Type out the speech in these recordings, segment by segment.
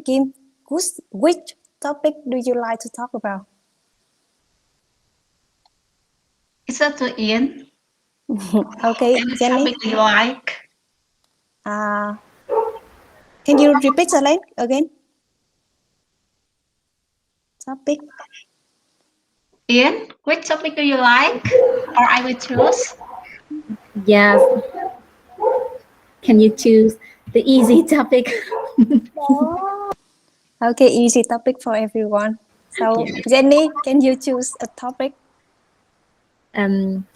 Kim, which topic do you like to talk about? It's up to Ian. Okay, Any Jenny. topic you like? Uh, can you repeat the line again? Topic. Ian, which topic do you like? Or I will choose? Yes. Can you choose the easy topic? Okay, easy topic for everyone. So, Yes. Jenny, can you choose a topic? Um,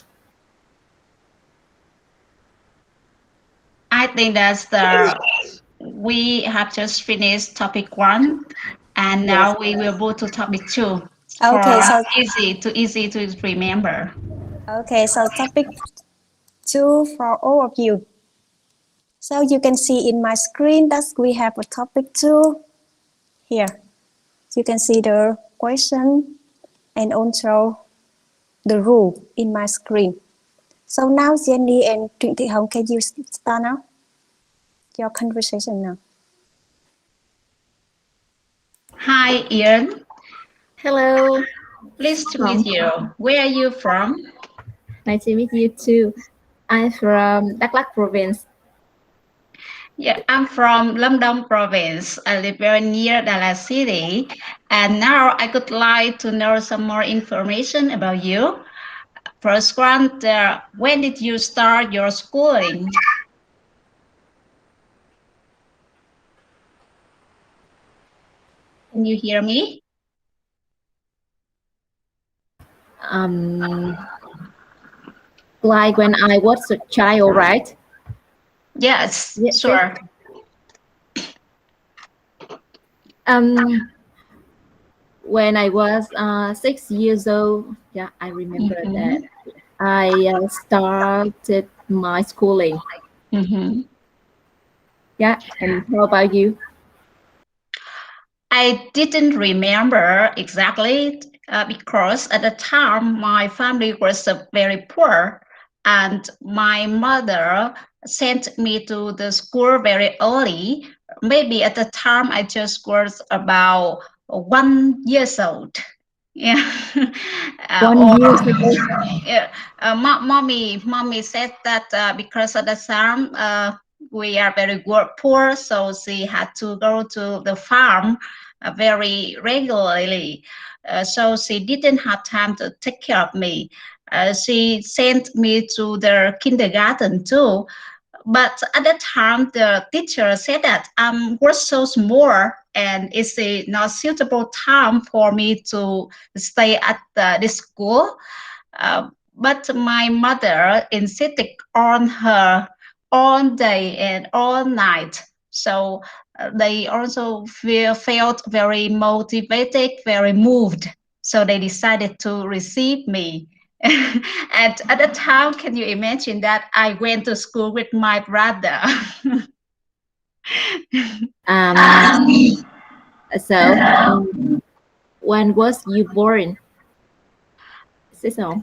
I think we have just finished topic 1 and yes. now we will move to topic 2 Okay, for so easy to remember. topic 2 for all of you. So you can see in my screen that we have a topic 2 here. You can see the question and also the rule in my screen. So now Jenny and Trịnh Thị Hồng, can you start now? Your conversation now. Hi, Ian. Hello. Pleased to meet you. Where are you from? Nice to meet you too. I'm from Đắk Lắk province. Yeah, I'm from Lâm province. I live very near Dallas City. And now I would like to know some more information about you. First one, when did you start your schooling? Can you hear me? Um, like when I was a child, right? Yes, Yes. sure. When I was 6 years old, yeah, I remember that I started my schooling. Yeah, and how about you? I didn't remember exactly because at the time my family was very poor and my mother sent me to the school very early. Maybe at the time I just was about 1 year old. Yeah. One Or year ago. yeah, mommy said that because at the time we are very poor, so she had to go to the farm very regularly. So she didn't have time to take care of me. She sent me to the kindergarten too. But at that time, the teacher said that I was so small and it's a not suitable time for me to stay at this school. But my mother insisted on her all day and all night. So they also felt very motivated, very moved. So they decided to receive me. And at the time, can you imagine that I went to school with my brother? Um, so, when was you born? So,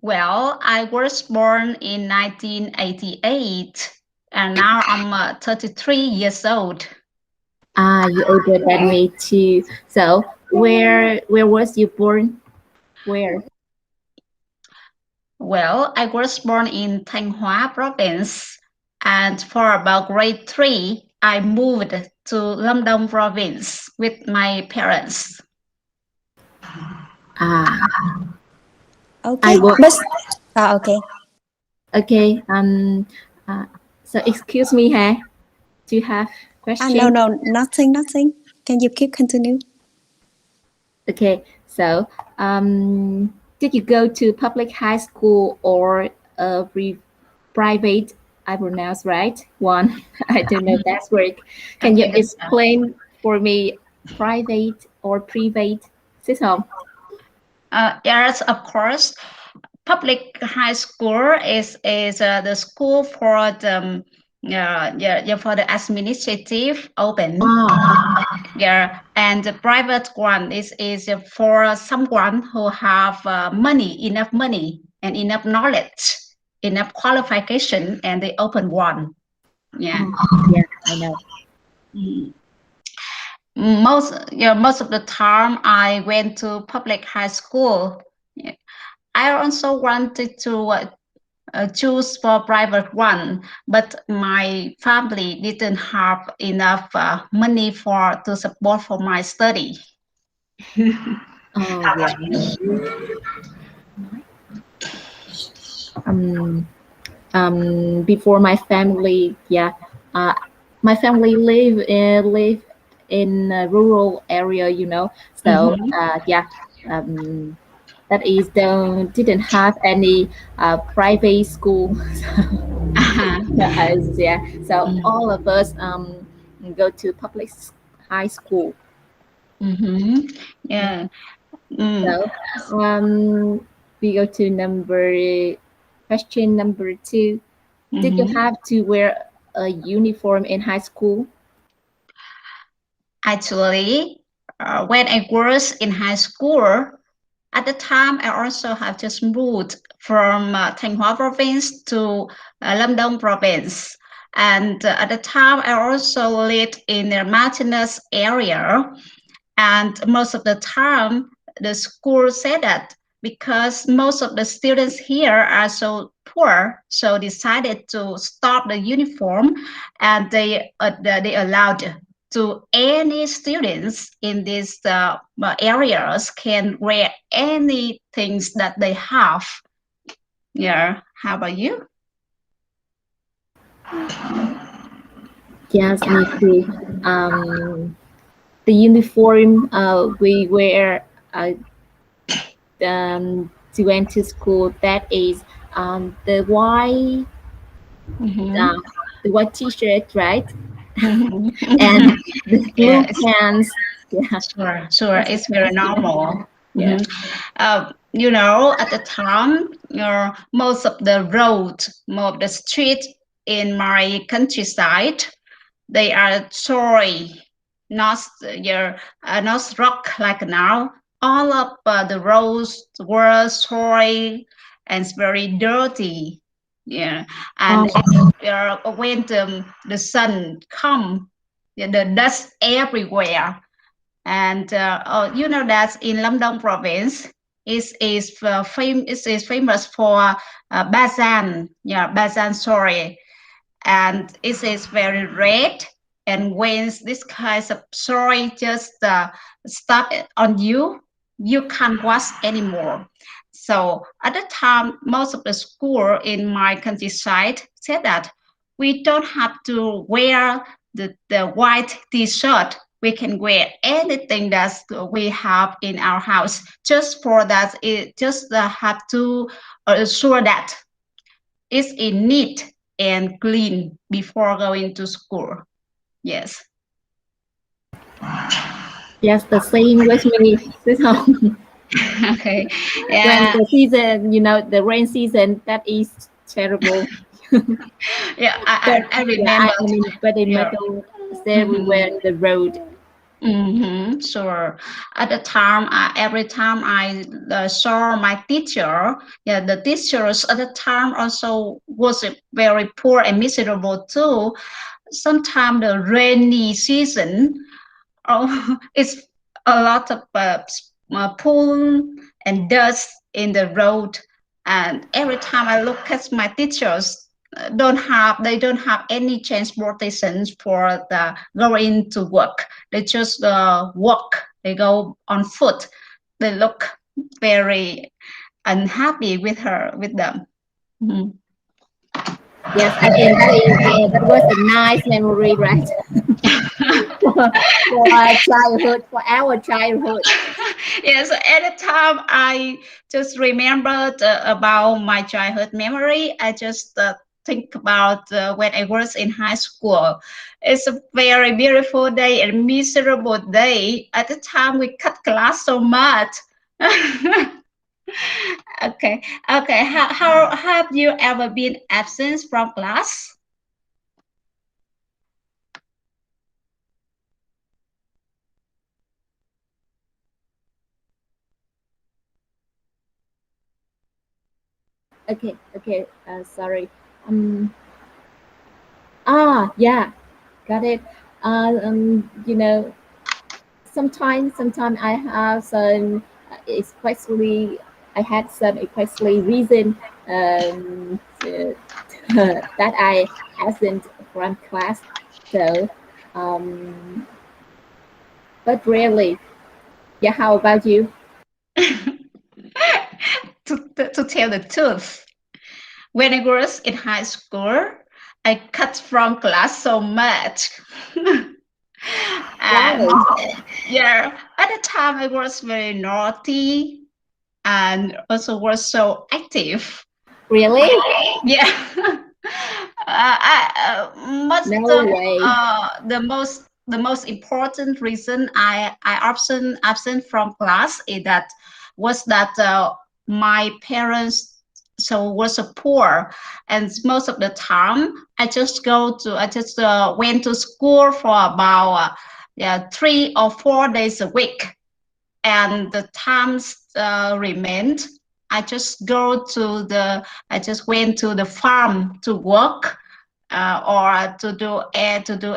Well, I was born in 1988, and now I'm 33 years old. you older than me too. So, where was you born? Where? Well, I was born in Thanh Hóa province, and for about grade 3, I moved to Lâm Đồng province with my parents. Ah, Okay, I work. okay. Okay. Uh, so excuse me, huh? Do you have No, question? nothing. Can you keep continue? Okay. So, did you go to public high school or private? I pronounce right one. I don't know that's word. Can you Okay, that's explain for me private or private system? yes, of course. Public high school is the school for the yeah, for the administrative open. Yeah, and the private one is for someone who have enough money and enough knowledge, enough qualification, and the open one. Yeah. Yeah, I know. Mm. most of the time I went to public high school. Yeah. I also wanted to choose for private one, but my family didn't have enough money to support for my study. Oh yeah. Um, Before my family, yeah, uh, my family live in a rural area, you know. So Mhm. yeah, that is didn't have any private school. Yeah, so all of us go to high school. Mhm. Yeah. Yeah. Mm. So we go to question number 2. Did you Mhm. have to wear a uniform in high school? Actually, when I was in high school, at the time I also have just moved from Thanh Hóa province to Lâm Đồng province. And at the time, I also lived in a mountainous area. And most of the time, the school said that because most of the students here are so poor, so decided to stop the uniform, and they allowed to any students in these areas can wear any things that they have. Yeah. How about you? Yes, me too. The uniform we wear to went to school, that is the Mm-hmm. uh, white t-shirt, right? And Mm-hmm. the Yeah, blue pants. Yeah, sure. that's It's very yeah, normal. yeah. At the time, most of the road, most of the street in my countryside, they are sorry, not not rock like now. All of the roads were sorry and it's very dirty. Yeah, and Oh, when the sun come, yeah, the dust everywhere. And you know that in Lâm Đồng province is famous for Bazan, yeah, Bazan sorry, and it is very red. And when this kind of soil just start on you, you can't wash anymore. So at the time, most of the school in my countryside said that we don't have to wear the white t-shirt. We can wear anything that we have in our house. Just for that, it just have to assure that it's in neat and clean before going to school. Yes. yes, the same with me. So Okay. when Yeah. the season, the rain season, that is terrible. Yeah. But I yeah, remember. I mean, but in Yeah. Meadow, is everywhere Mhm. in the road. Sure. At the time, every time I saw my teacher, yeah, the teachers at the time also was very poor and miserable too. Sometimes the rainy season, oh, it's a lot of pollen and dust in the road. And every time I look at my teachers, they don't have any transportation for the going to work. They just walk. They go on foot. They look very unhappy with them. Mhm. Yes, I think that was a nice memory, right? For our childhood, for our childhood. Yes, at the time I just remembered about my childhood memory. I just think about when I was in high school. It's a very beautiful day and miserable day. At the time, we cut class so much. Okay, okay. How have you ever been absent from class? Okay, okay. Sorry. Um. Yeah, got it. You know, sometimes I have some, especially I had some especially reason that I absent from class. So, um, but rarely. Yeah. How about you? To tell the truth, when I was in high school, I cut from class so much. And Why? yeah, at the time I was very naughty and also was so active. Really? Yeah. Most No way. the most important reason I absent from class is that was that my parents so was so poor, and most of the time I just went to school for about yeah 3 or 4 days a week, and the times remained. I just went to the farm to work, or to do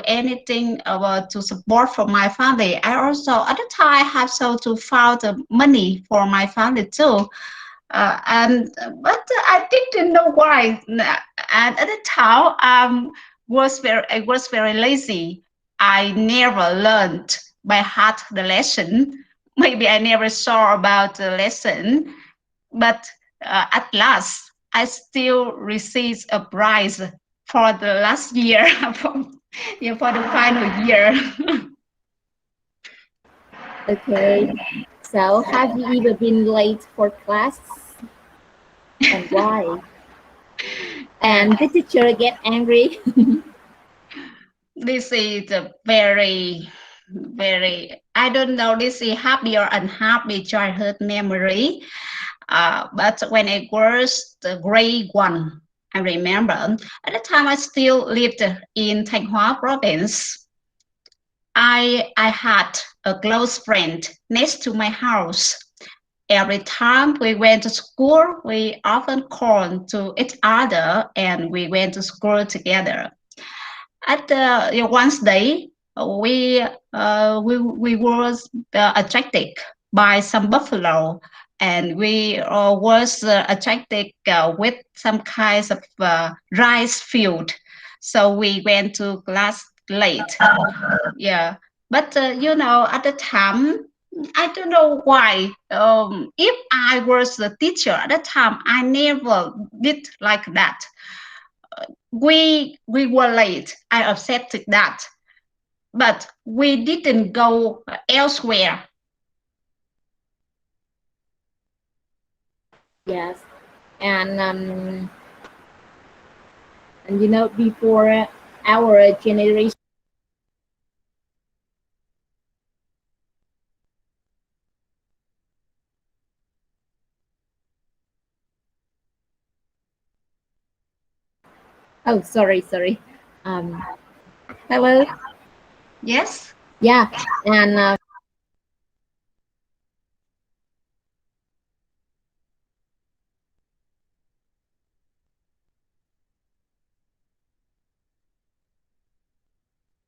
anything to support for my family. I also at the time have so to found the money for my family too. And but I didn't know why. And at the time, I was very lazy. I never learned by heart the lesson. Maybe I never saw about the lesson, but at last I still received a prize for the last year, for, yeah, for the final year. Okay. So, have you ever been late for class, and why? And And did the teacher get angry? this is a very, very, I don't know, this is happy or unhappy childhood memory. But when I was the grade one, I remember at the time I still lived in Thanh Hóa province. I had a close friend next to my house. Every time we went to school, we often called to each other and we went to school together. At the one day, we was attracted by some buffalo, and we was attracted with some kinds of rice field. So we went to class late. Yeah, but at the time, I don't know why. If I was the teacher at the time, I never did like that. We were late. I accepted that, but we didn't go elsewhere. Yes. And before our generation. Oh, sorry. Um, Hello. Yes. Yeah, and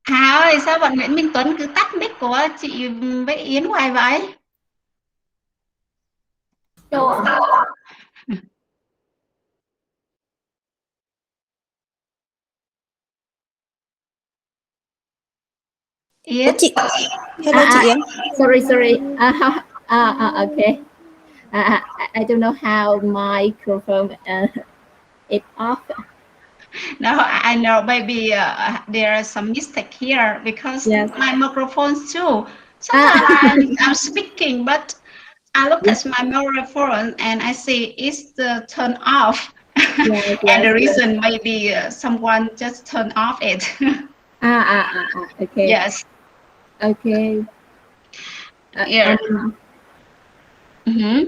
Hà ơi, sao bạn Nguyễn Minh Tuấn cứ tắt mic của chị với Yến hoài vậy? so Yến. Chị. Hello chị Yến. sorry. Okay. I don't know how microphone it off. No, I know maybe there are some mistake here because Yes. my microphones too. Sometimes Ah, I'm speaking, but I look yes, at my microphone and I see it's the turn off. And the yes. reason maybe someone just turned off it. Okay. Yes. Okay. Yeah. Mm-hmm.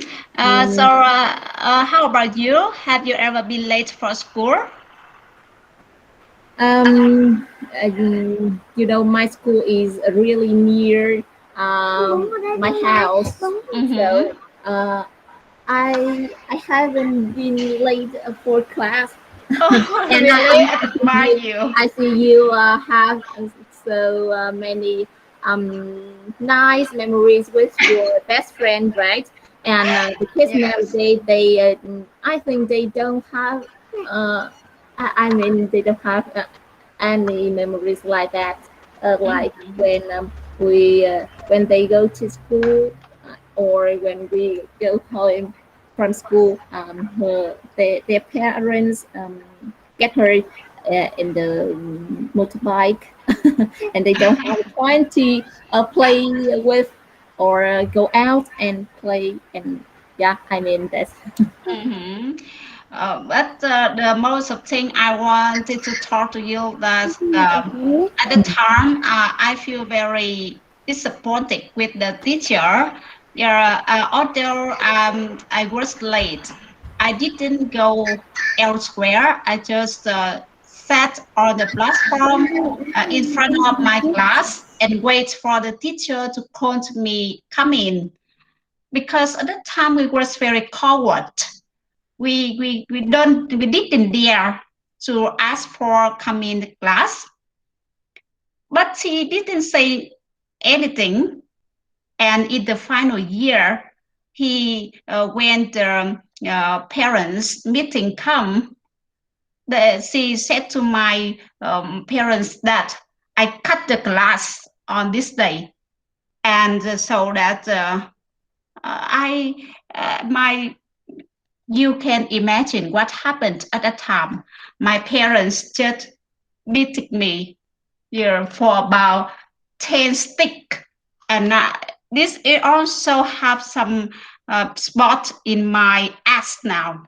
So, Um, how about you? Have you ever been late for school? um, my school is really near my house, Mm-hmm. so I haven't been late for class. Oh, And really? I admire you. I see you have so many nice memories with your best friend, right? And the kids Yes. nowadays, they I think they don't have. I mean, they don't have any memories like that. Like Mhm. when they go to school, or when we go home from school, their parents get her in the motorbike, and they don't have time to play with, or go out and play. And yeah, I mean that's Mhm. But the most of thing I wanted to talk to you that at the time I feel very disappointed with the teacher. Yeah, although I was late, I didn't go elsewhere. I just sat on the platform in front of my class and wait for the teacher to call to me come in, because at that time we was very coward. We didn't dare to ask for come in the class, but he didn't say anything. And in the final year, he when the parents meeting come, she said to my parents that I cut the class on this day, and so that I my you can imagine what happened at that time. My parents just beating me, yeah, for about 10 stick. And this it also have some spot in my ass now.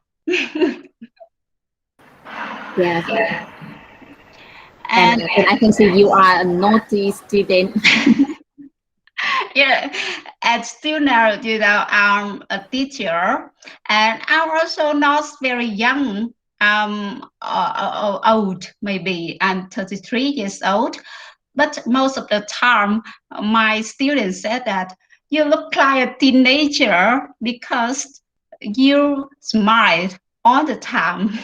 yes. And And I can see you are a naughty student. yeah, and still now, I'm a teacher, and I'm also not very young. Old, maybe I'm 33 years old. But most of the time, my students said that you look like a teenager because you smile all the time.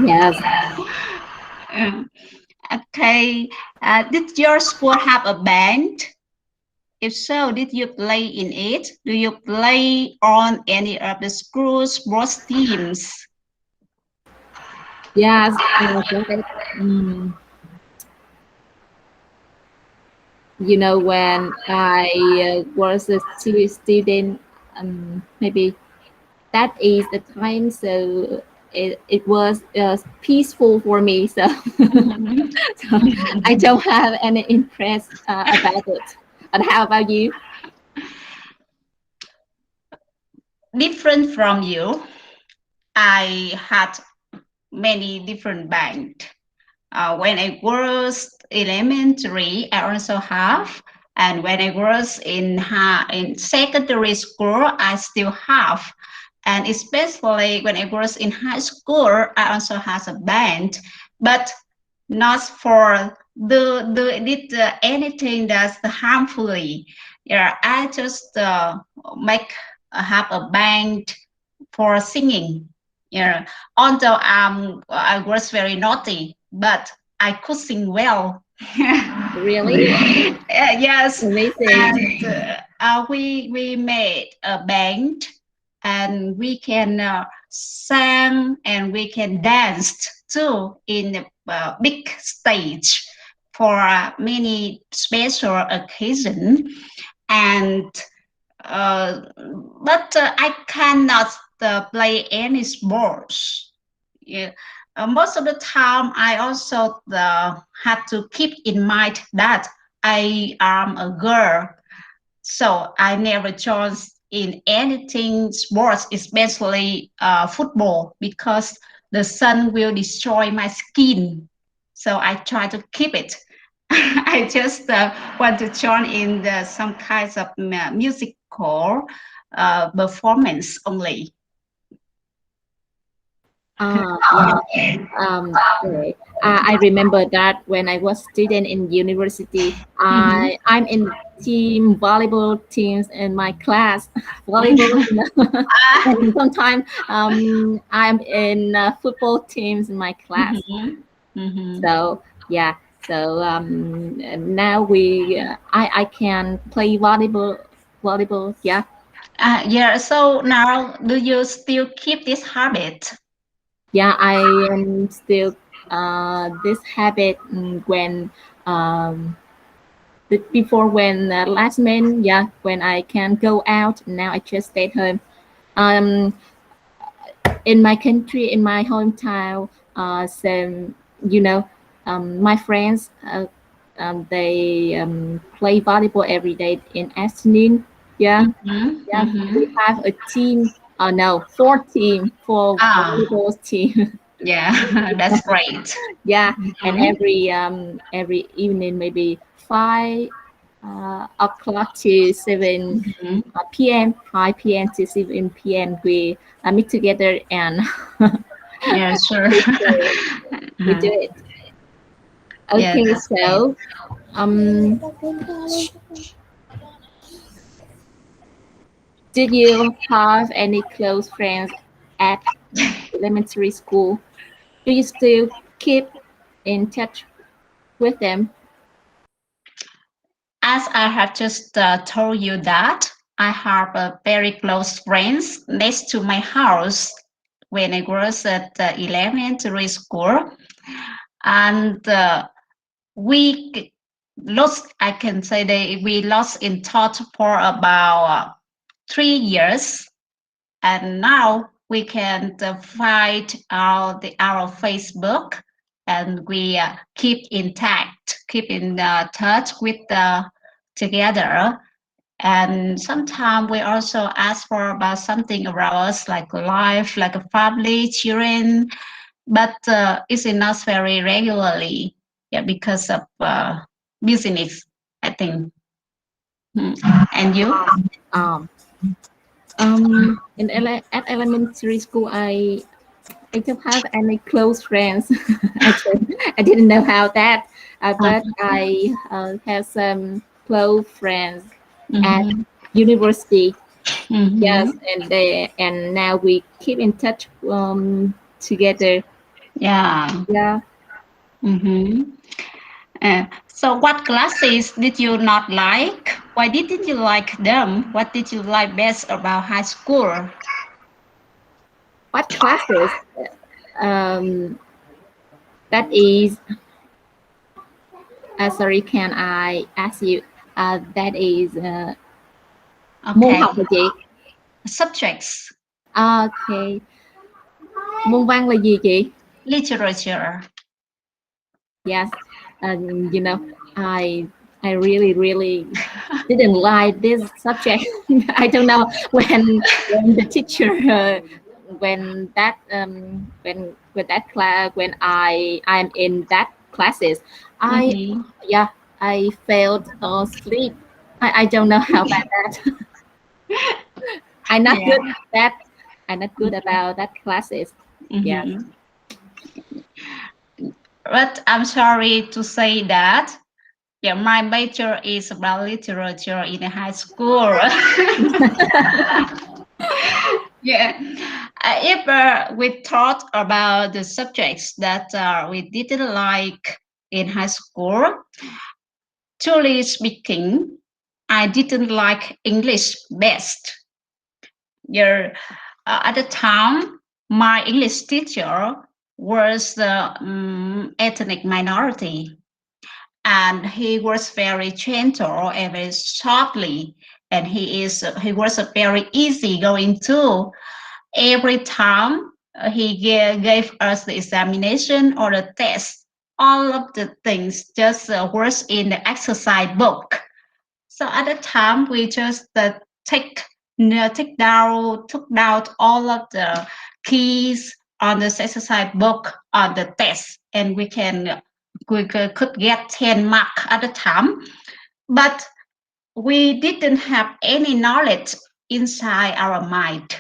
Yes. Mm. Okay. Did your school have a band? If so, did you play in it? Do you play on any of the school sports teams? Yes. Right. Mm, when I was a student, maybe that is the time, so it was peaceful for me. So, so I don't have any interest about it. And how about you? Different from you, I had many different bands. When I was elementary, I also have, and when I was in secondary school, I still have, and especially when I was in high school, I also has a band, but not for the did anything that's harmfully. Yeah, I just make have a band for singing. Yeah, although I was very naughty, but I could sing well. Really Yes, amazing. and we made a band, and we can sing and we can dance too in a big stage for many special occasion. And uh, but I cannot play any sports. Yeah. Most of the time, I also have to keep in mind that I am a girl, so I never joined in anything sports, especially football, because the sun will destroy my skin. So I try to keep it. I just want to join in some kinds of musical performance only. Yeah. Okay. I remember that when I was student in university, Mhm. I'm in team volleyball teams in my class. Volleyball, and sometimes I'm in football teams in my class. Mhm. Mhm. So yeah. So now I can play volleyball. Yeah. Yeah. So now, do you still keep this habit? Yeah, I am still this habit when um, before when last month, yeah, when I can go out. Now I just stay at home. Um, in my country, in my hometown, so you know, my friends they play volleyball every day in afternoon. Yeah, Mm-hmm. yeah, we Mm-hmm. have a team. No, four Ah, volleyball team. yeah, that's great. Yeah, and Mhm. every evening maybe 5 o'clock to 7 p.m. 5 p.m. to 7 p.m. we meet together and Yeah, sure. we do we do it. Yeah, Okay, that's great. so um, did you have any close friends at elementary school? Do you still keep in touch with them? As I have just told you that I have a very close friends next to my house when I was at elementary school, and we lost. I can say that we lost in touch for about 3 years, and now we can find our Facebook, and we keep in touch with together. And sometimes we also ask for about something around us, like life, like a family, children, but it's not very regularly, yeah, because of business, I think. Mm. And you? Um, at elementary school, I don't have any close friends. Actually, I didn't know how that, but I have some close friends at Mm-hmm. university. Mm-hmm. Yes, and now we keep in touch together. Yeah. Yeah. Mm-hmm. So, what classes did you not like? Why didn't you like them? What did you like best about high school? What classes? Um, that is. Sorry, can I ask you? That is môn Okay. học hả chị? Subjects, Okay. Môn văn là gì chị? literature. Yes, you know, I I really didn't like this subject. I don't know when the teacher when that class when I'm in that classes, I Mm-hmm. yeah I failed sleep. I don't know how about that. I'm not Yeah. good at that. I'm not good about that classes. Yes. Mm-hmm. But I'm sorry to say that. Yeah, my major is about literature in high school. Yeah. If we thought about the subjects that we didn't like in high school, truly speaking, I didn't like English best. Yeah, at the time, my English teacher was the ethnic minority, and he was very gentle and very softly, and he was a very easygoing too. Every time he gave us the examination or the test, all of the things just was in the exercise book. So at the time, we just take took down all of the keys on the exercise book on the test, and we could get 10 mark at the time. But we didn't have any knowledge inside our mind.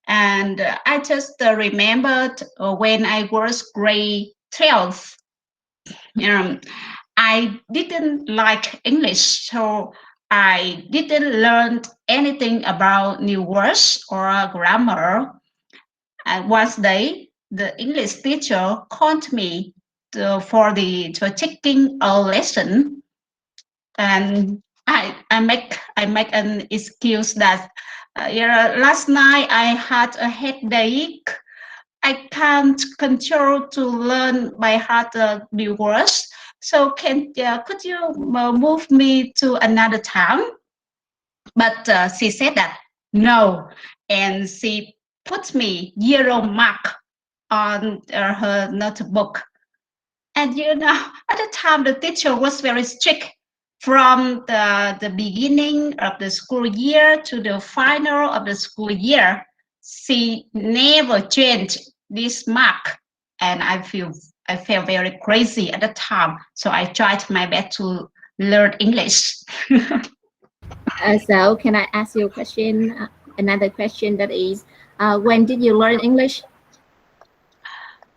And I just remembered when I was grade 12, um, I didn't like English, so I didn't learn anything about new words or grammar. And one day, the English teacher called me for taking a lesson, and I make an excuse that last night I had a headache. I can't control to learn by heart the words. So could you move me to another town? But she said that no, and she put me 0 mark on her notebook. And at the time the teacher was very strict. From the beginning of the school year to the final of the school year, she never changed this mark, and I felt very crazy at the time. So I tried my best to learn English. So can I ask you a question? Another question that is, when did you learn English?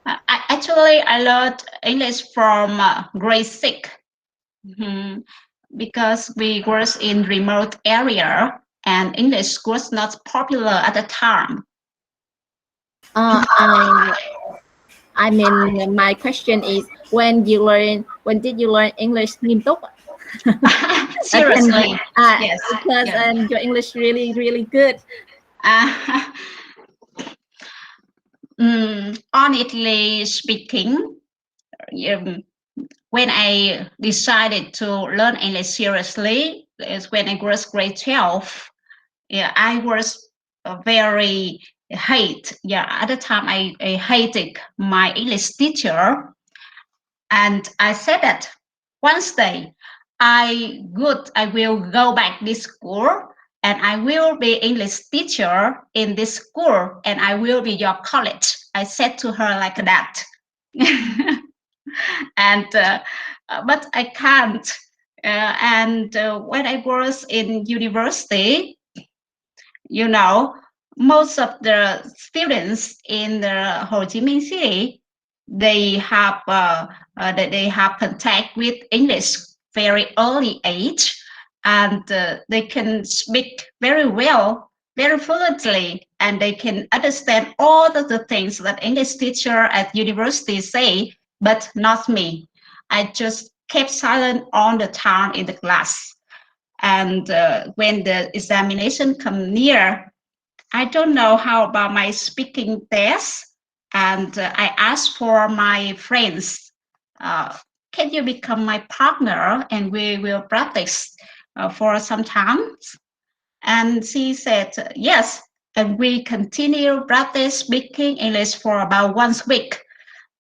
I learned English from grade 6. Mhm. Because we was in remote area and English was not popular at the time. I mean, my question is, when did you learn English nghiêm túc? Seriously, yes. Because your English really, really good. Honestly speaking, when I decided to learn English seriously is when I was grade 12. Yeah, I was very hate. Yeah, at the time I hated my English teacher, and I said that one day I will go back this school and I will be English teacher in this school and I will be your college. I said to her like that. And but I can't. And when I was in university, most of the students in the Ho Chi Minh City, they have contact with English very early age, and they can speak very well, very fluently, and they can understand all of the things that English teacher at university say, but not me. I just kept silent all the time in the class. And when the examination come near, I don't know how about my speaking test. And I asked for my friends, can you become my partner and we will practice for some time? And she said, yes. And we continue practice speaking English for about 1 week.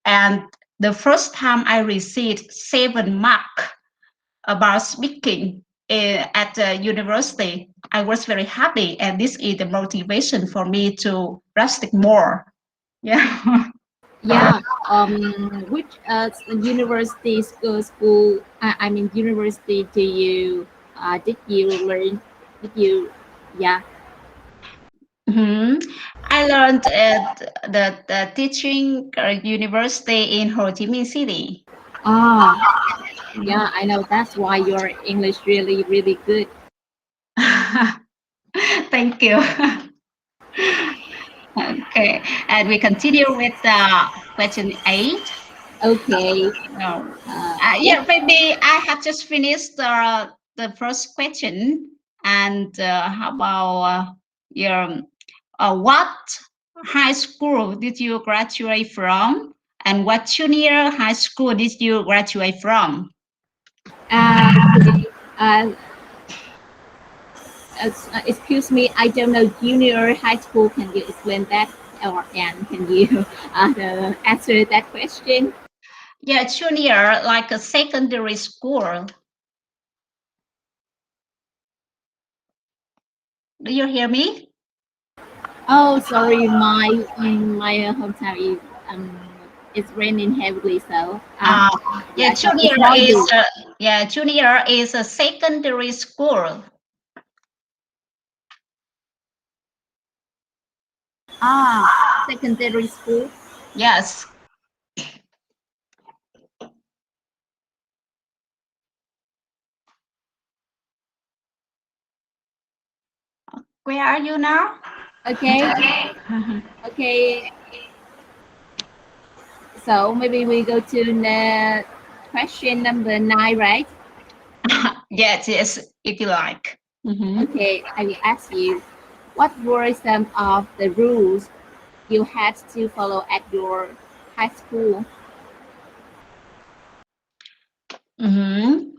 And the first time I received 7 marks about speaking at the university, I was very happy, and this is the motivation for me to practice more. Yeah. Yeah. Which university school? I mean, university. Did you learn? Did you? Yeah. I learned at the teaching university in Ho Chi Minh City. Yeah. I know. That's why your English really, really good. Thank you. Okay, and we continue with question 8. Okay. No. Yeah, maybe I have just finished the first question. And how about your what high school did you graduate from? And what junior high school did you graduate from? Okay. Excuse me, I don't know junior high school. Can you explain that, or can you answer that question? Yeah, junior, like a secondary school. Do you hear me? Oh, sorry, my hometown is it's raining heavily, so Yeah, so it's noisy. junior is a secondary school. Secondary school. Yes. Where are you now? Okay. Okay. So maybe we go to the question number 9, right? Yes, if you like. Mhm. Okay, I will ask you, what were some of the rules you had to follow at your high school? Mhm.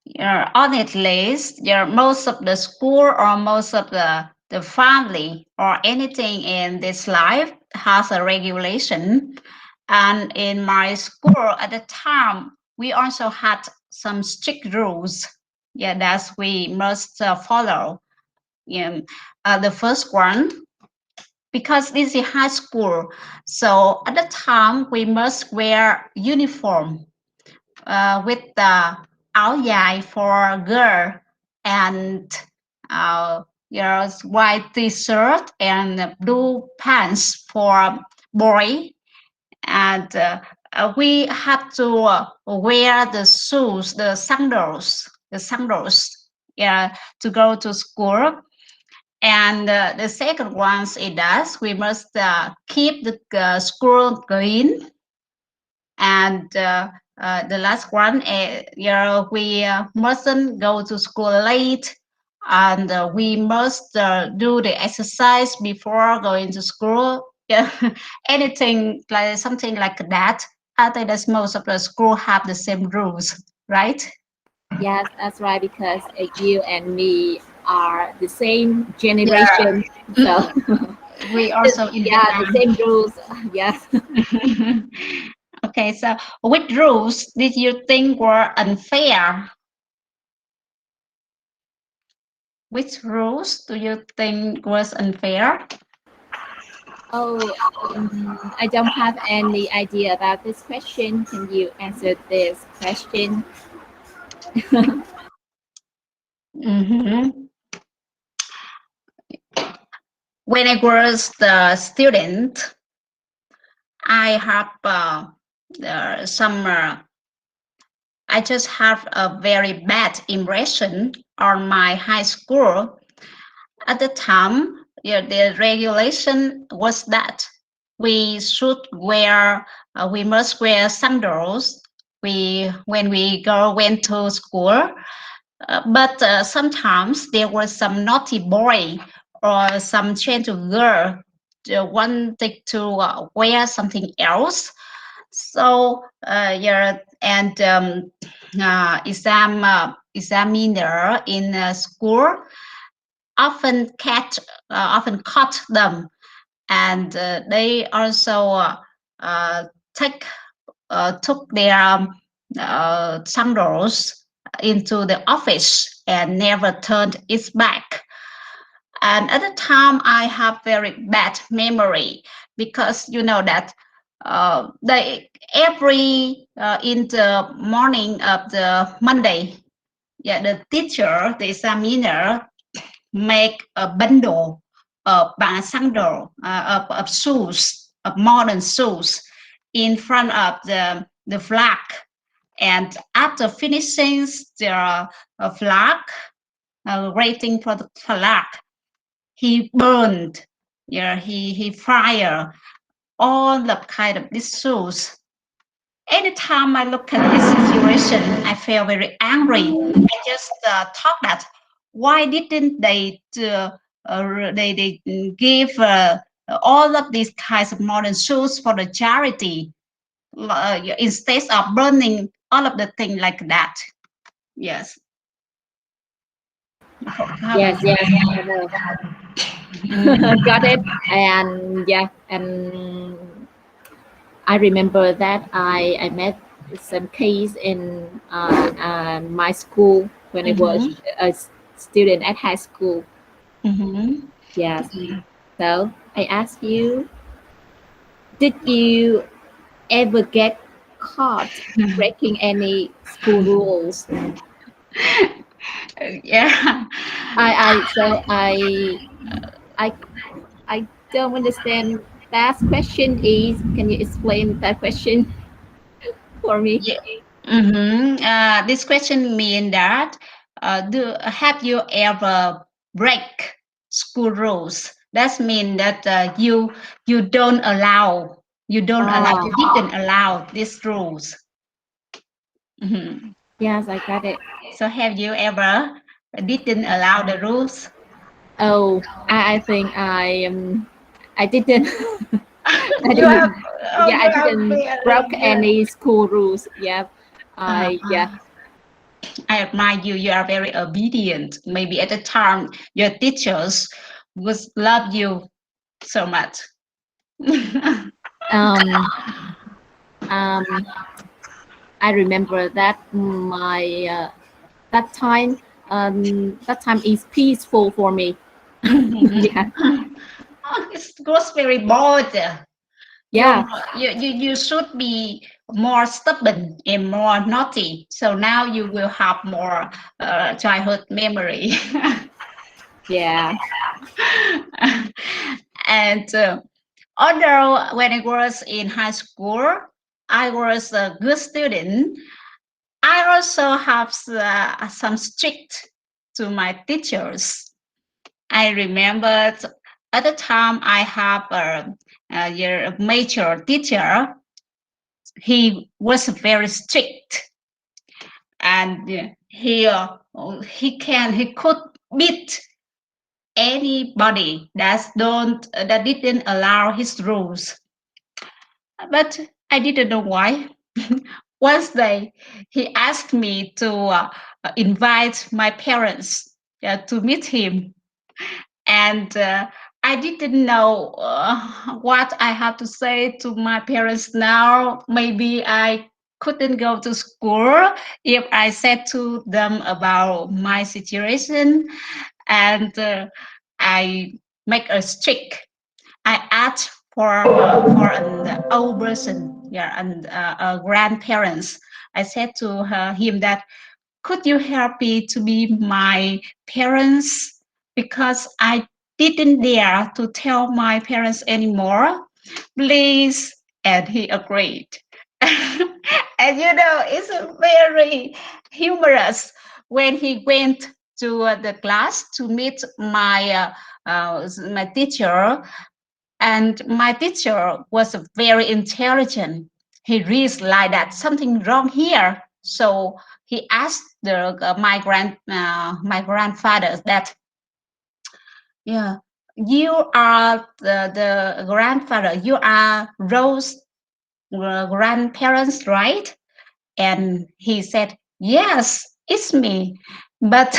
Yeah, honestly, yeah, most of the school or most of the family or anything in this life has a regulation. And in my school at the time, we also had some strict rules. Yeah, that we must follow. Yeah, the first one, because this is high school, so at the time we must wear uniform with the áo dài for girl and white t-shirt and blue pants for boy, and we had to wear the shoes, the sandals, yeah, to go to school. And the second one is that we must keep the school clean. And the last one, we mustn't go to school late, and we must do the exercise before going to school. Yeah, anything like something like that. I think that most of the school have the same rules, right? Yes, that's right, because you and me are the same Yeah. generation. So, We also in yeah, the Vietnam. same rules. Yes. Okay, so which rules did you think were unfair? Which rules do you think was unfair? Oh, I don't have any idea about this question. Can you answer this question? Mhm. When I was the student, I have some. I just have a very bad impression on my high school. At the time, yeah, the regulation was that we must wear sandals. When we went to school, but sometimes there was some naughty boy or some gentle girl wanted to wear something else. So yeah, and examiner in school often caught them, and they also uh, take took their sandals into the office and never turned it back. And at the time, I have very bad memory, because you know that they every in the morning of the Monday, yeah, the teacher, the examiner, make a bundle of sandal of shoes, of modern shoes, in front of the flag. And after finishing the flag, waiting for the flag, he burned, yeah, he fired all the kind of these shoes. Anytime I look at this situation, I feel very angry. I just thought that why didn't they give all of these kinds of modern shoes for the charity, instead of burning all of the thing like that? Yes. How Yes, about yes, I know. you? Got it. And yeah, and I remember that I met some case in my school when I was Mhm. a student at high school. Mhm. Yes. So I ask you, did you ever get caught breaking any school rules? Yeah. I I don't understand that question. Is can you explain that question for me? Yeah. This question mean that have you ever break school rules? That means that you don't allow, you didn't allow these rules. Mhm. Yes, I got it. So have you ever didn't allow the rules? Oh, I think I didn't. I You have, didn't. oh, Yeah, you I have didn't very broke good. any school rules. Yeah, Uh, yeah. I admire you. You are very obedient. Maybe at the time your teachers would love you so much. Um, um, I remember that my that time is peaceful for me. Yeah, Oh, it goes very bold. yeah, You should be more stubborn and more naughty. So now you will have more childhood memory. yeah. And although when I was in high school, I was a good student. I also have some strict to my teachers. I remember at the time I have a major teacher. He was very strict, and he could beat anybody that didn't allow his rules. But I didn't know why. Once day, he asked me to invite my parents to meet him, and I didn't know what I have to say to my parents now. Maybe I couldn't go to school if I said to them about my situation, and I make a strict. I asked for an old person, yeah, and grandparents. I said to him that, could you help me to be my parents, because I didn't dare to tell my parents anymore, please. And he agreed. And it's very humorous when he went to the class to meet my teacher, and my teacher was very intelligent. He realized that something wrong here. So he asked my grandfather that, yeah, you are the grandfather, you are Rose grandparents, right? And he said, yes, it's me. But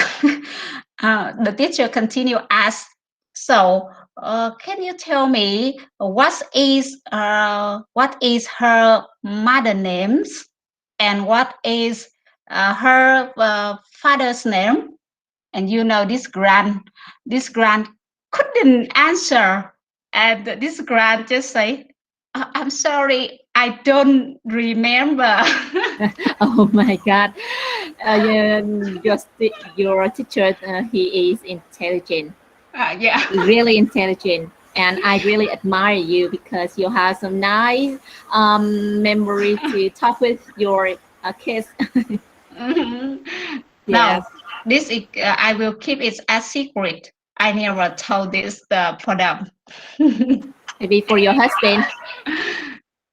the teacher continued ask, so can you tell me what is her mother names, and what is her father's name? And this grand couldn't answer, and this grand just say, I'm sorry, I don't remember. Oh my God. Yeah, your teacher, he is intelligent, Yeah. really intelligent. And I really admire you because you have some nice memory to talk with your kids. Mhm. Yes, No, I will keep it a secret. I never told this for them. maybe for your husband.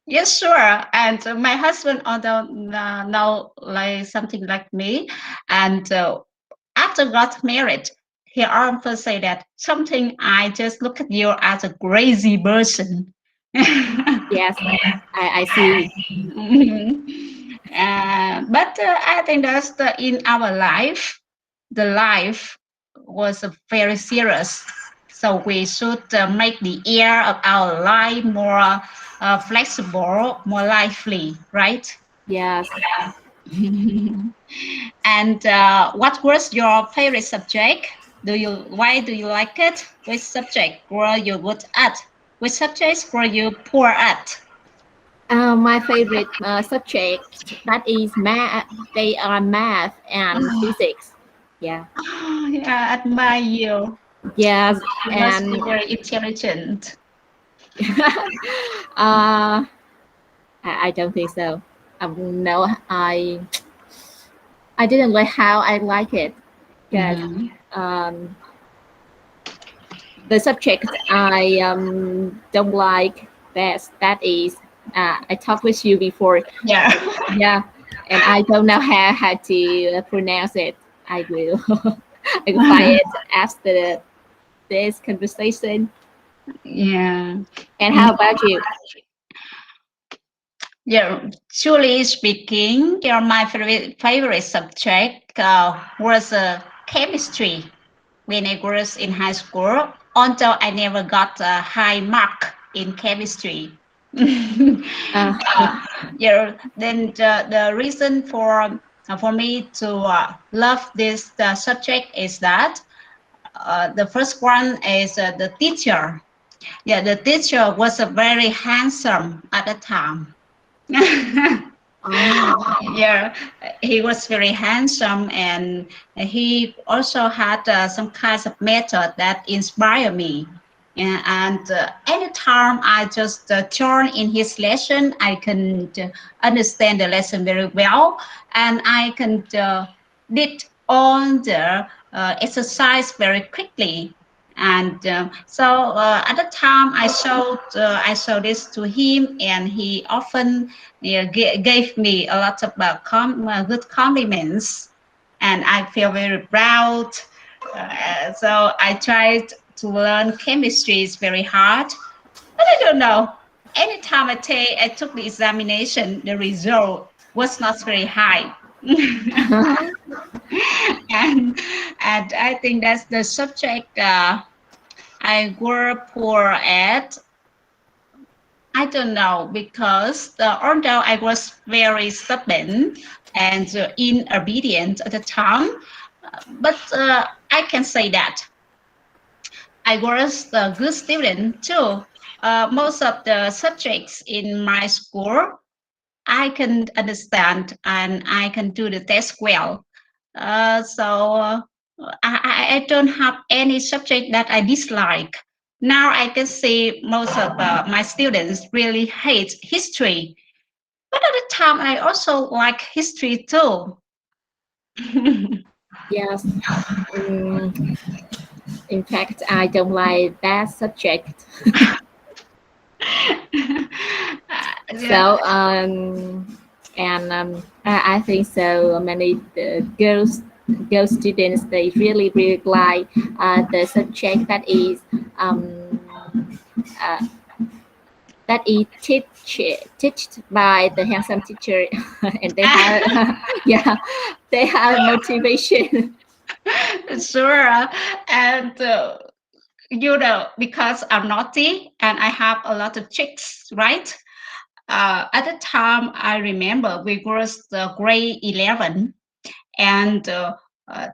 Yes, sure. And my husband also know like something like me. And after got married, he often say that something. I just look at you as a crazy person. Yes, I see. But I think that's in our life, the life was very serious. So we should make the air of our life more flexible, more lively, right? Yes. And what was your favorite subject? Why do you like it? Which subject were you good at? Which subjects were you poor at? My favorite subject that is math. They are math and physics. Yeah. Oh, yeah, I admire you. Yes, You must be and very intelligent. I don't think so. No, I didn't like how I like it because Mhm. um, the subject I don't like best, that is, I talked with you before. Yeah. Yeah, and I don't know how to pronounce it. I will I will find it after this conversation. Yeah. And how about you? Yeah, truly speaking, my favorite subject was chemistry when I was in high school, although I never got a high mark in chemistry. Uh, Yeah, then the reason for me to love this subject is that the first one is the teacher. Yeah, the teacher was very handsome at the time. oh, Yeah, he was very handsome, and he also had some kinds of method that inspire me. Yeah, and anytime I just turn in his lesson, I can understand the lesson very well, and I can did all the exercise very quickly. And at the time I showed this to him, and he often, yeah, gave me a lot of good compliments, and I feel very proud. So I tried to learn chemistry is very hard, but I don't know. Anytime I took the examination, the result was not very high. and and I think that's the subject I were poor at. I don't know, because although I was very stubborn and inobedient at the time, but I can say that I was a good student too. Most of the subjects in my school I can understand, and I can do the test well. I don't have any subject that I dislike. Now I can see most of my students really hate history, but at the time I also like history too. yes. Um, in fact, I don't like that subject. Yeah. So, and I think so many girl students, they really like the subject that is um, uh, teached by the handsome teacher, and they have yeah, they have motivation. Sure. And because I'm naughty and I have a lot of tricks, right? At the time, I remember we was the grade 11, and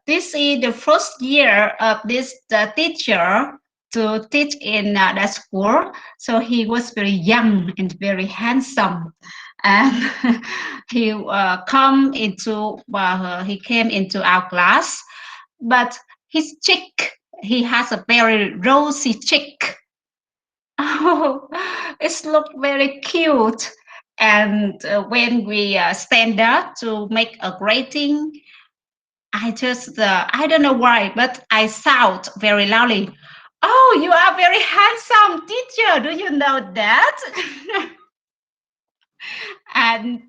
this is the first year of this teacher to teach in the school. So he was very young and very handsome, and he came into our class, but his cheek, he has a very rosy cheek. Oh, it looked very cute. And when we stand up to make a greeting, I don't know why, but I shout very loudly, "Oh, you are very handsome, teacher. Do you know that?" And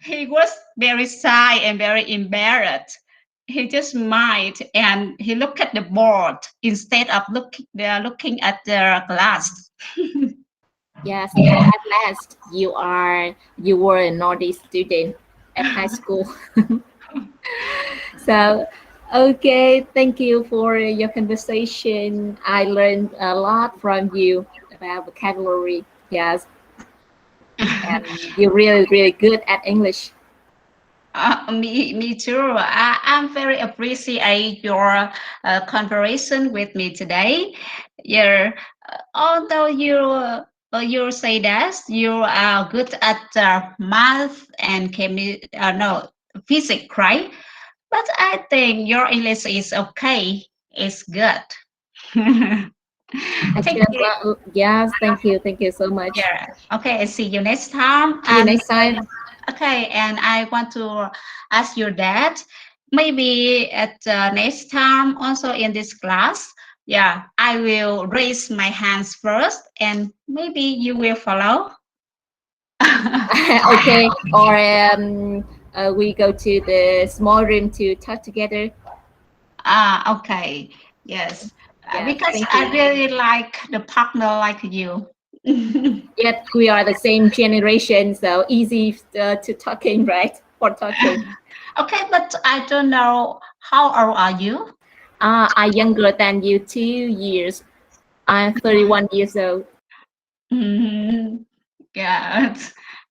he was very shy and very embarrassed. He just smiled and he looked at the board instead of looking at the class. Yes, at last you were a naughty student at high school. So, okay, thank you for your conversation. I learned a lot from you about vocabulary. Yes, and you're really good at English. Me too. I'm very appreciate your conversation with me today. Yeah, although you say that you are good at math and no, physics, right? But I think your English is okay. It's good. Thank you. Well, yes, thank you so much. Yeah. Okay. I see you next time. See you And next time. okay, and I want to ask your dad, maybe at next time also in this class, Yeah, I will raise my hands first, and maybe you will follow. Okay, or we go to the small room to talk together. Okay. Yes. Yeah, Because thank I you. really like the partner like you. Yet we are the same generation, so easy to talking, right? For talking. Okay, but I don't know how old are you? I'm younger than you 2 years. I'm 31 years old. Mhm. Yeah,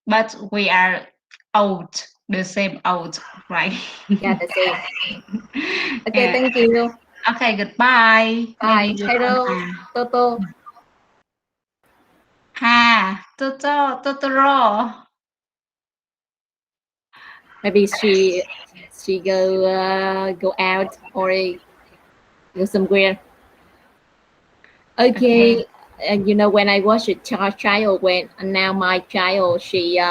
but we are old, the same old, right? Yeah, the same. Okay, Yeah. thank you. Okay, goodbye. Maybe Bye. you can Hello, Toto. Totoro. Maybe she go out or go somewhere. Okay. Okay, and you know when I was a child, when now my child she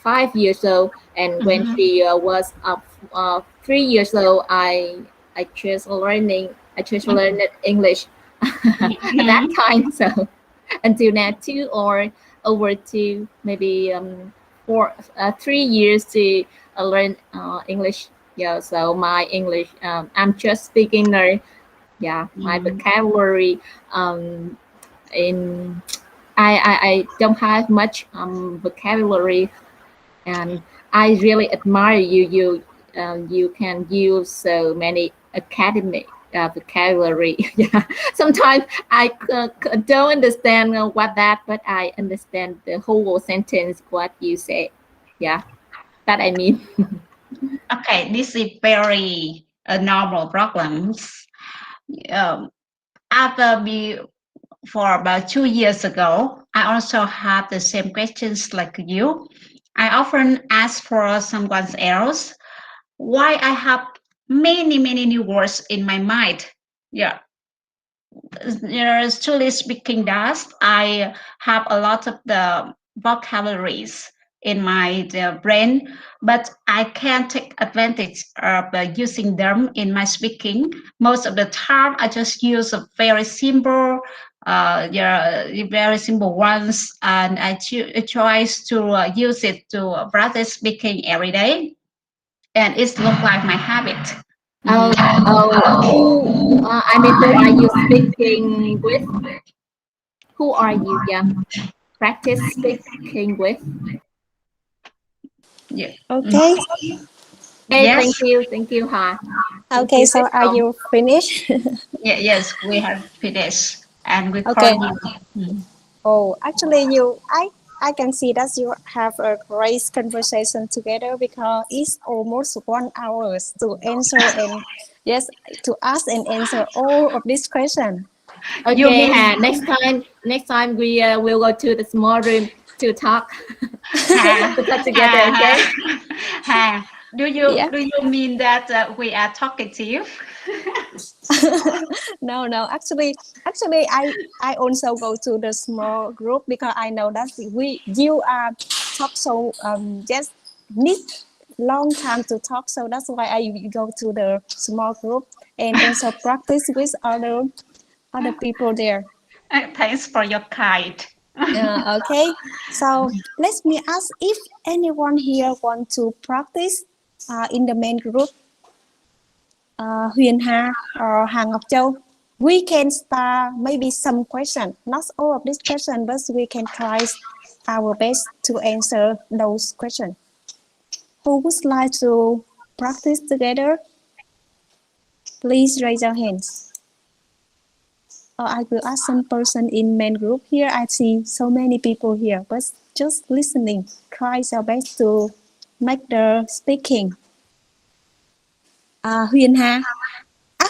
5 years old, and when Mhm. she was 3 years old, I just learned English at that Mhm. time. So until now, 2 maybe 3 years to learn English. Yeah, so my English I'm just speaking there. Yeah, my Mhm. vocabulary um, in I don't have much vocabulary, and I really admire you. You can use so many academic vocabulary. Yeah, sometimes I don't understand what that, but I understand the whole sentence what you say. Yeah, that I mean. Okay, this is very normal problems. Um, after me for about 2 years ago, I also have the same questions like you. I often ask for someone else why I have many new words in my mind. Yeah, truly speaking, does I have a lot of the vocabularies in my brain, but I can't take advantage of using them in my speaking. Most of the time, I just use a very simple, yeah, very simple ones, and I try to use it to practice speaking every day, and it's look like my habit. Oh, I mean, who are you speaking with? Who are you? Yeah, practice speaking with. Yeah. Okay. Hey, Yes. thank you, Ha. Thank Okay, you, so are Crystal. you finished? Yeah, yes, we have finished and we call Okay. you. Mm. Oh, actually, I can see that you have a great conversation together because it's almost 1 hour to answer and yes, to ask and answer all of these questions. You Okay, mean Ha. Next time we will go to the small room to talk ha, to talk together. ha, Okay. ha. Yeah. Do you mean that we are talking to you? No. Actually, I also go to the small group because I know that you are talk so just need long time to talk, so that's why I go to the small group and also practice with other people there. Thanks for your kind. Okay, so let me ask if anyone here want to practice in the main group, Huyền Hà or Hà Ngọc Châu. We can start maybe some question, not all of this question, but we can try our best to answer those questions. Who would like to practice together? Please raise your hands. Or I will ask some person in main group here. I see so many people here, but just listening. Try your best to make the speaking. Huyền Hà.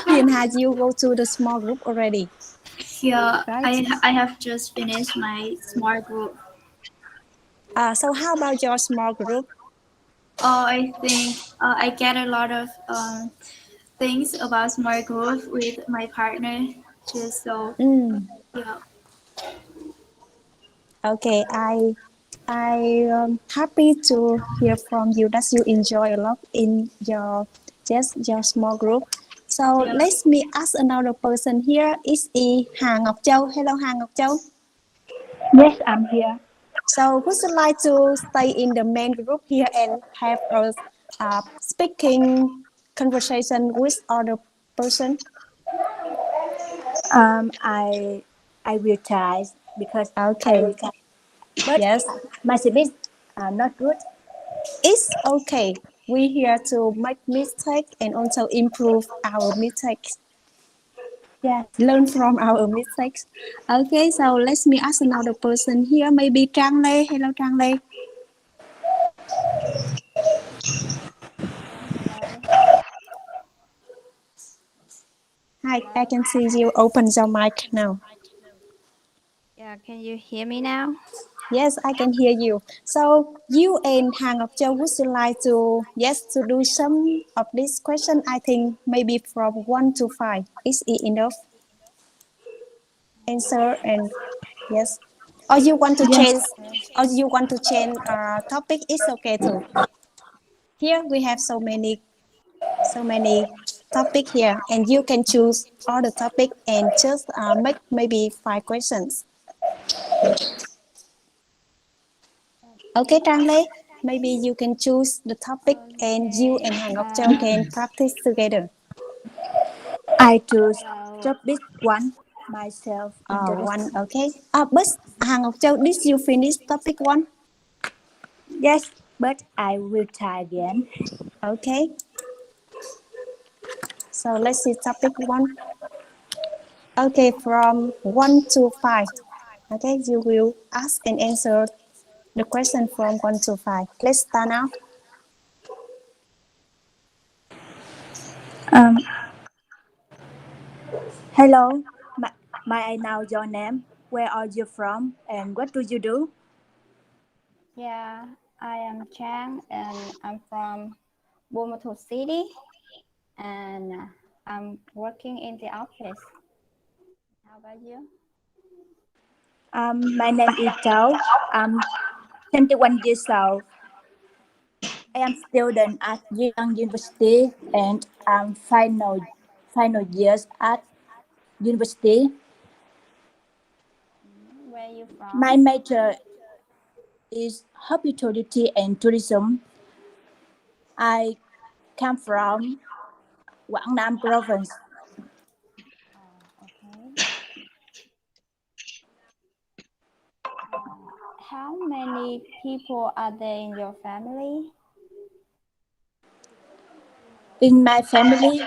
Huyền Hà, you go to the small group already, Yeah, right? I have just finished my smart group. So how about your small group? I think I get a lot of things about smart group with my partner. Just so Mm, yeah. okay, I happy to hear from you that you enjoy a lot in your just your small group. So let me ask another person here. Is Hà Ngọc Châu. Hello, Hà Ngọc Châu. Yes, I'm here. So would you like to stay in the main group here and have a speaking conversation with other person? I will try because I Okay. will try. But Yes, my English not good. it's okay. We here to make mistake and also improve our mistakes. Yes. Learn from our mistakes. Okay, so let me ask another person here. Maybe Trang Lê. Hello, Trang Lê. Hello. Hi, I can see you. Open your mic now. Yeah, can you hear me now? Yes, I can hear you. So you and Hà Ngọc Châu, would you like to to do some of this question? I think maybe from 1 to 5. Is it enough? Answer and yes. Or you want to change? Or you want to change topic? It's okay too. Here we have so many topic here, and you can choose all the topic and just make maybe 5 questions. Okay, Trang Lê, maybe you can choose the topic and you and Hà Ngọc Châu can practice together. I choose So, topic one myself interest. One, okay. But Hà Ngọc Châu, did you finish topic 1? Yes, but I will try again. Okay. So let's see topic 1. Okay, from 1 to 5. Okay, you will ask and answer the question from 1 to 5. Let's start now. Um, Hello, may I know your name? Where are you from and what do you do? yeah, I am Chang and I'm from Buôn Ma Thuột City and I'm working in the office. How about you? My name is Zhao. I'm 21 years old. I am student at Young University and I'm final years at university. Where are you My from? major is hospitality and tourism. I come from Quảng Nam province. Okay. How many people are there in your family? In my family,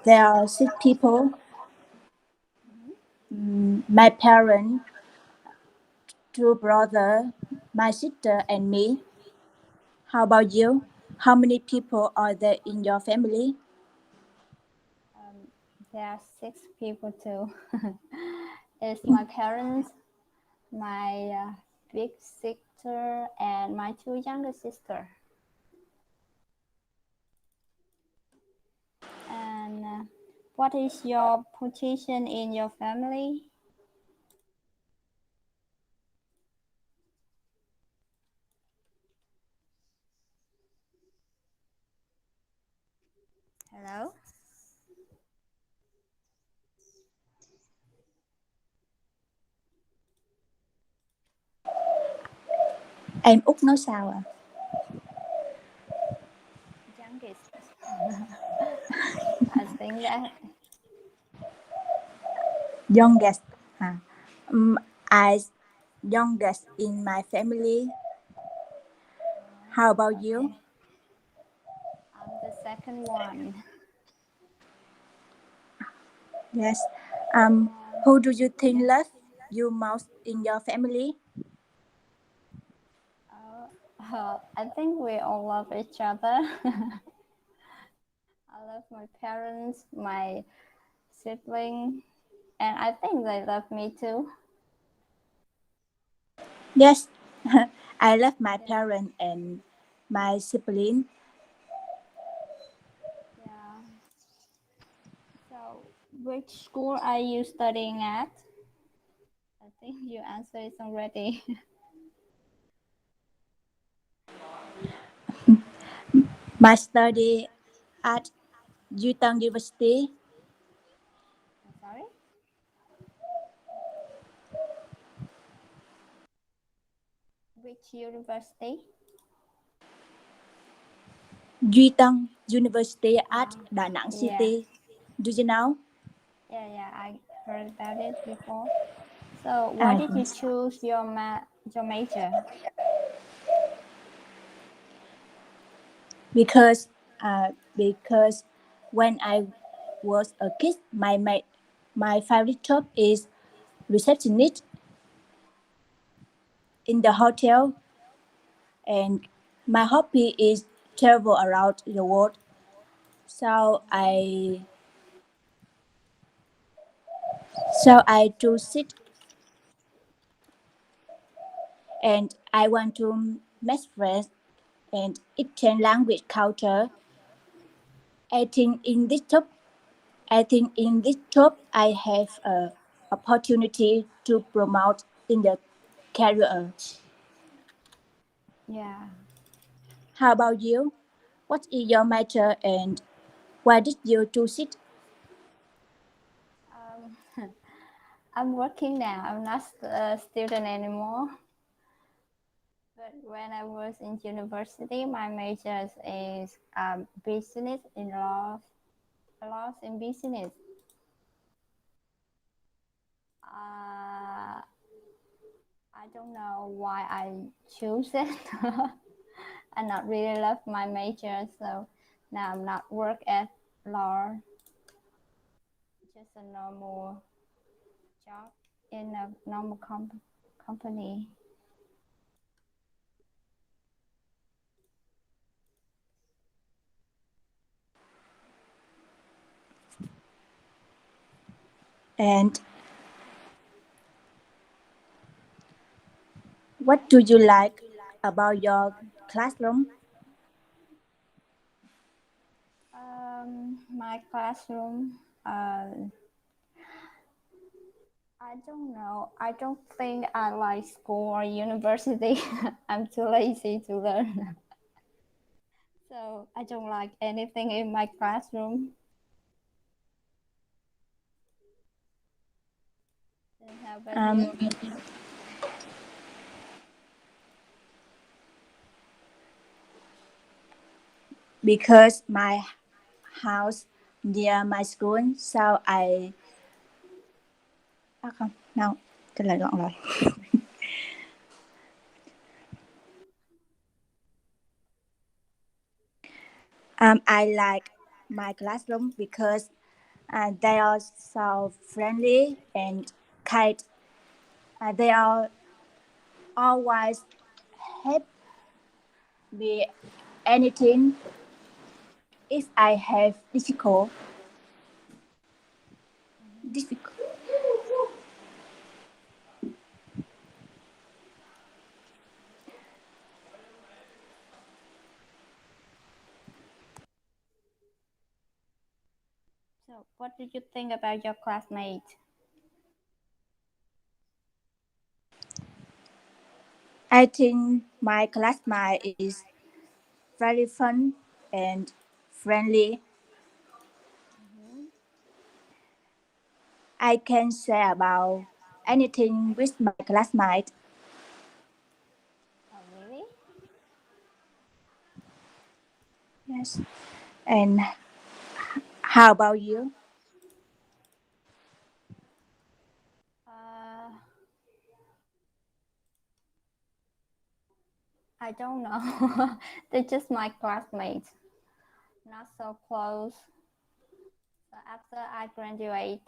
there are 6 people. My parents, 2 brothers, my sister, and me. How about you? How many people are there in your family? There are 6 people too. It's my parents, my big sister, and my 2 younger sisters. And what is your position in your family? Hello? Em Út nói sao ạ? Youngest. I think that Youngest. I youngest in my family. How about you? I'm the second one. Yes. Who do you think love you most in your family? I think we all love each other. I love my parents, my sibling, and I think they love me too. Yes. I love my parents and my sibling. Yeah. So, which school are you studying at? I think you answered it already. My study at Yutang University. Sorry. Which university? Yutang University at Da Nang Yeah. City. Do you know? Yeah, I heard about it before. So, why did you yes. choose your major? Because when I was a kid, my favorite job is receptionist in the hotel, and my hobby is travel around the world. So I choose it, and I want to make friends and exchange language culture. I think in this job, I have a opportunity to promote in the career. Yeah. How about you? What is your major and why did you choose it? I'm working now. I'm not a student anymore. But when I was in university, my major is business in laws in business. I don't know why I chose it. I not really love my major, so now I'm not work at law. Just a normal job in a normal company. And what do you like about your classroom? My classroom. I don't know. I don't think I like school or university. I'm too lazy to learn. So I don't like anything in my classroom. And how about you? Because my house near my school, so I không, no, trả lời gọn rồi. I like my classroom because they are so friendly and kind. They are always help me anything if I have difficult. So what did you think about your classmate? I think my classmate is very fun and friendly. I can share about anything with my classmate. Oh, really? Yes. And how about you? I don't know. They're just my classmates. Not so close. So after I graduate,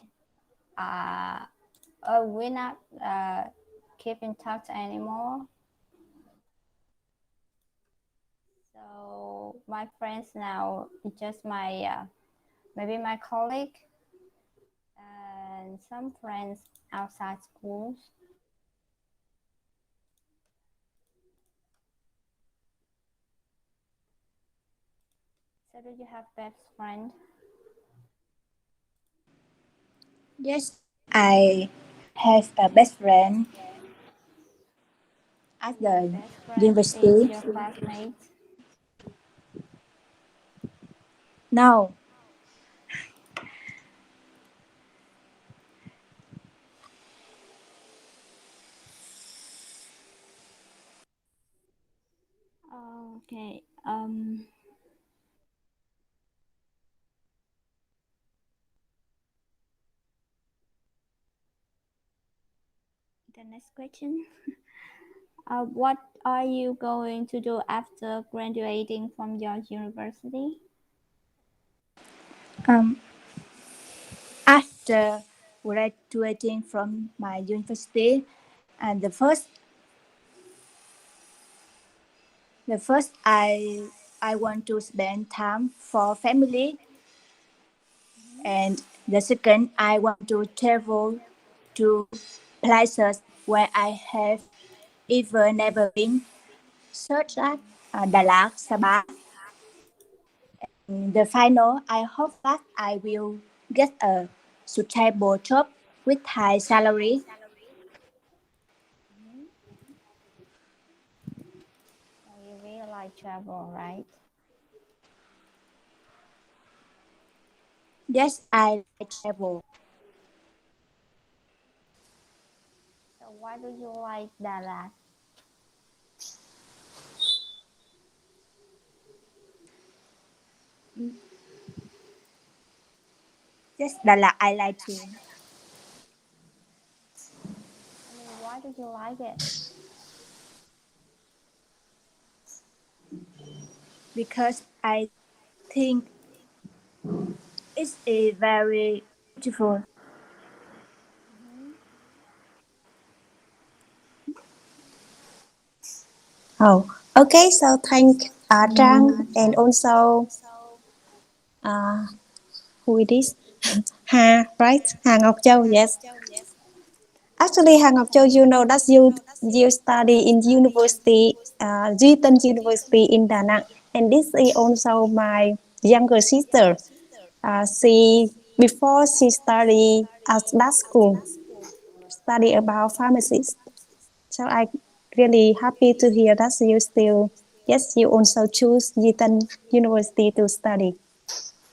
we're not keep in touch anymore. So my friends now is just my maybe my colleague and some friends outside schools. So do you have best friend? Yes, I have a best friend at My the best friend is university. your classmate. No, Okay. The next question. What are you going to do after graduating from your university? After graduating from my university, and the first I want to spend time for family, and the second I want to travel to places where I have even never been, such as Đà Lạt, Sapa. The final, I hope that I will get a suitable job with high salary. So you really like travel, right? Yes, I like travel So why do you like Đà Lạt? Yes, Đà Lạt I like too, I mean, why do you like it? because I think it's a very beautiful. Oh, okay. So thank Trang, and also who it is? Ha, right? Hà Ngọc Châu. Yes. Actually, Hà Ngọc Châu, you know that you study in university, Duy Tân University in Da Nang, and this is also my younger sister. She before she study at that school, study about pharmacist. So I really happy to hear that you still, yes, you also choose Duy Tân University to study.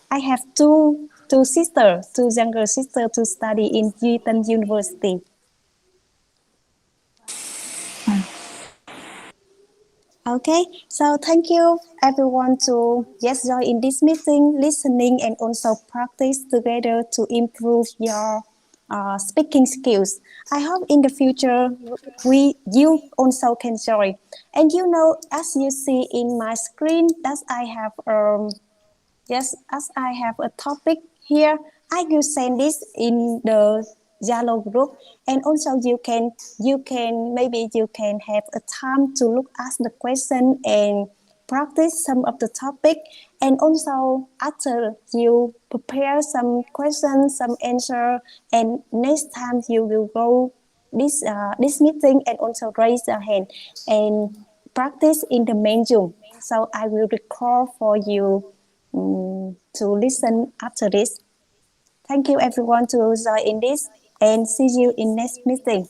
I have two sisters, two younger sisters to study in Duy Tân University. Okay, so thank you everyone to yes join in this meeting, listening and also practice together to improve your speaking skills. I hope in the future you also can join. And you know, as you see in my screen, that I have yes, as I have a topic here, I will send this in the Zalo group, and also you can maybe you can have a time to look at the question and practice some of the topic, and also after you prepare some questions, some answer, and next time you will go this meeting and also raise your hand and practice in the main Zoom. So I will record for you to listen after this. Thank you everyone to join in this and see you in next meeting.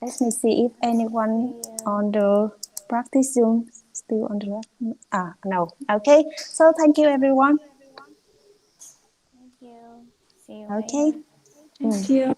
Let me see if anyone on the practice Zoom still on the no. Okay. So thank you everyone. Thank you. See you Okay. later. Thank you.